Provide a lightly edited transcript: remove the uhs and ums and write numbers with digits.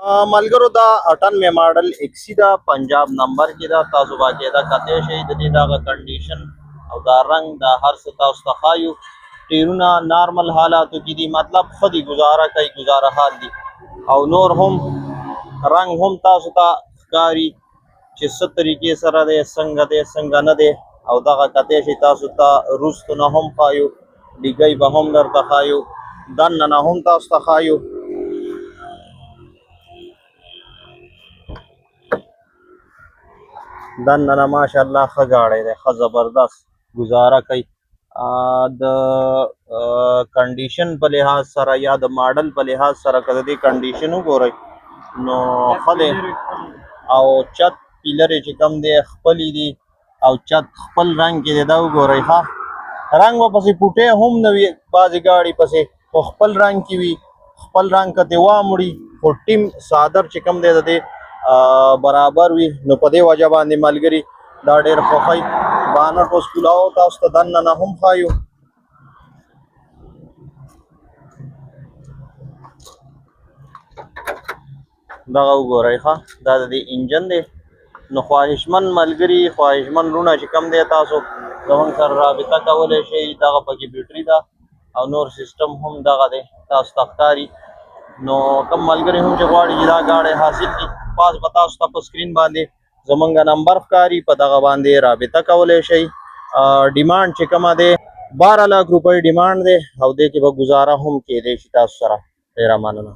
ملګرو دا 98 ماډل ایکسی دا پنجاب نمبر کې دا تاسو باقاعده کته شي د دې دا کنډیشن او دا رنگ دا هر څه تاسو ته خایو ټیرونه نارمل حالاتو کې دي مطلب خدي گزاره کوي گزاره حال دي او نور هم رنگ هم تاسو ته ښکاري چې څه طریقې سره دی څنګه نه دی او دغه کته شي تاسو ته روستو نه هم خایو ډیګي به هم درته خایو دننه نه هم تاسو ته خایو دننه ماشاءالله ښه ګاډی دی ښه زبردست ګزاره کوي د کنډیشن په لحاظ سره یا د ماډل په لحاظ سره که د دې کنډیشن وګورئ نو ښه دی او چت پیلرې چې کوم دی خپلې دي او چت خپل رنګ کې دی دا وګورئ ښه رنګ به پسې پوټی هم نه وي بعضې ګاډي پسې خو خپل رنګ کې وي خپل رنګ که دې واموړي خو ټیم صادر چې کوم دی د دې برابر وي نو په دې وجه باندې ملګري دا ډېر خوښوي بانټ اوس کولاو تاسو ته دننه هم ښایو دغه وګورئ ښه دا د دې انجن دی نو خواهشمند ملګري خواهشمند وروڼه چې کوم دی تاسو زموږ سره رابطه کولی شئ دغه پکې بیټري ده او نور سیسټم هم دغه دی تاسو ته ښکاري نو کوم ملګري هم چې غواړي چې دا ګاډی حاصل کړي پاس به تاسو ته په سکرین باندې زمونږ نمبر ښکاري په دغه باندې رابطه کولی شئ ډیمانډ چې کومه دی 12 लाख روپۍ ډیمانډ دی او دې کې به ګزاره هم کېدی شي تاسو سره ډېره مننه